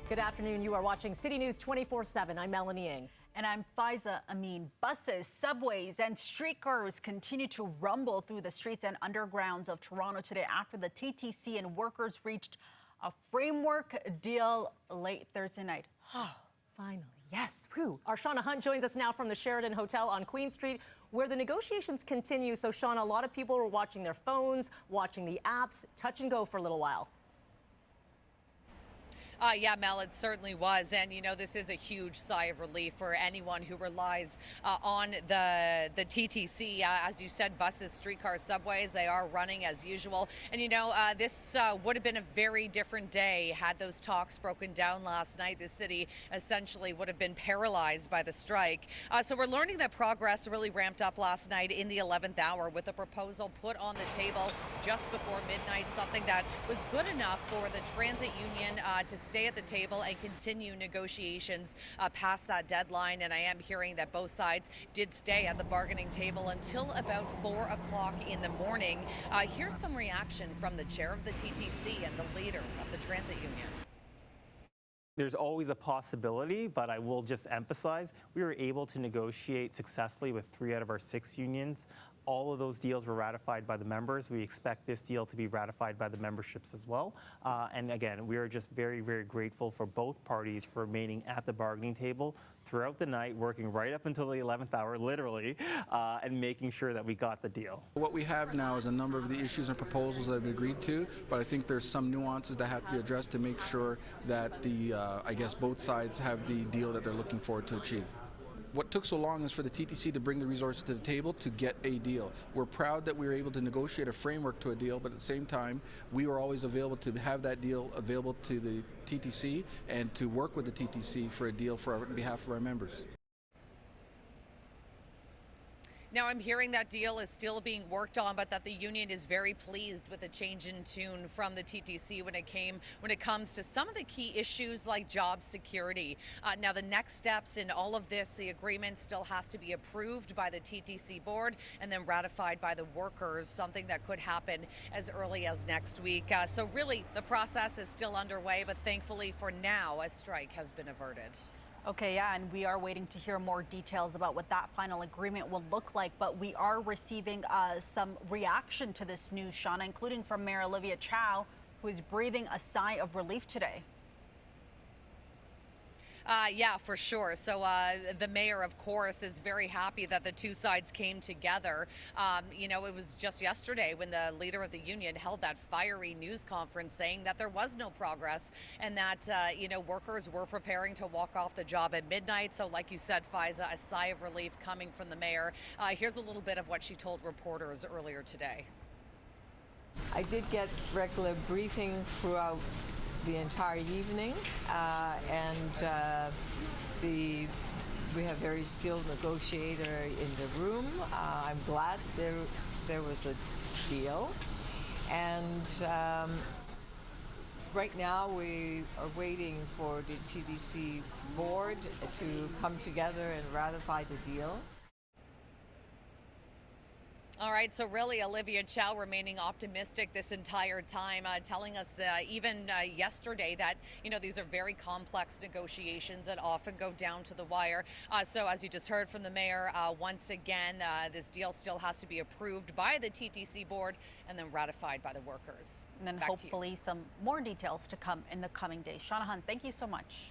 Good afternoon. You are watching City News 24/7. I'm Melanie Ng. And I'm Faiza Amin. Buses, subways, and streetcars continue to rumble through the streets and undergrounds of Toronto today after the TTC and workers reached a framework deal late Thursday night. Finally, yes. Whew. Our Shauna Hunt joins us now from the Sheridan Hotel on Queen Street, where the negotiations continue. So, Shauna, a lot of people were watching their phones, watching the apps, touch and go for a little while. Yeah, Mel, it certainly was. And, you know, this is a huge sigh of relief for anyone who relies on the TTC. As you said, buses, streetcars, subways, they are running as usual. And, you know, this would have been a very different day had those talks broken down last night. The city essentially would have been paralyzed by the strike. So we're learning that progress really ramped up last night in the 11th hour with a proposal put on the table just before midnight, something that was good enough for the transit union to stay at the table and continue negotiations past that deadline. And I am hearing that both sides did stay at the bargaining table until about 4 o'clock in the morning. Here's some reaction from the chair of the TTC and the leader of the transit union. There's always a possibility, but I will just emphasize we were able to negotiate successfully with 3 out of our 6 unions. All of those deals were ratified by the members. We expect this deal to be ratified by the memberships as well. And again, we are just very, very grateful for both parties for remaining at the bargaining table throughout the night, working right up until the 11th hour, literally, and making sure that we got the deal. What we have now is a number of the issues and proposals that have been agreed to, but I think there's some nuances that have to be addressed to make sure that I guess both sides have the deal that they're looking forward to achieve. What took so long is for the TTC to bring the resources to the table to get a deal. We're proud that we were able to negotiate a framework to a deal, but at the same time, we were always available to have that deal available to the TTC and to work with the TTC for a deal on behalf of our members. Now, I'm hearing that deal is still being worked on, but that the union is very pleased with the change in tune from the TTC when it comes to some of the key issues like job security. Now, the next steps in all of this, the agreement still has to be approved by the TTC board and then ratified by the workers, something that could happen as early as next week. So really, the process is still underway, but thankfully for now, a strike has been averted. Okay, yeah, and we are waiting to hear more details about what that final agreement will look like, but we are receiving some reaction to this news, Shauna, including from Mayor Olivia Chow, who is breathing a sigh of relief today. Yeah, for sure. So the mayor, of course, is very happy that the two sides came together. You know, it was just yesterday when the leader of the union held that fiery news conference saying that there was no progress and that, you know, workers were preparing to walk off the job at midnight. So like you said, Faiza, a sigh of relief coming from the mayor. Here's a little bit of what she told reporters earlier today. I did get regular briefing throughout the entire evening, we have very skilled negotiator in the room. I'm glad there was a deal, and right now we are waiting for the TTC board to come together and ratify the deal. All right, so really Olivia Chow remaining optimistic this entire time, telling us even yesterday that, you know, these are very complex negotiations that often go down to the wire. So as you just heard from the mayor, once again, this deal still has to be approved by the TTC board and then ratified by the workers. And then hopefully some more details to come in the coming days. Shauna Hunt, thank you so much.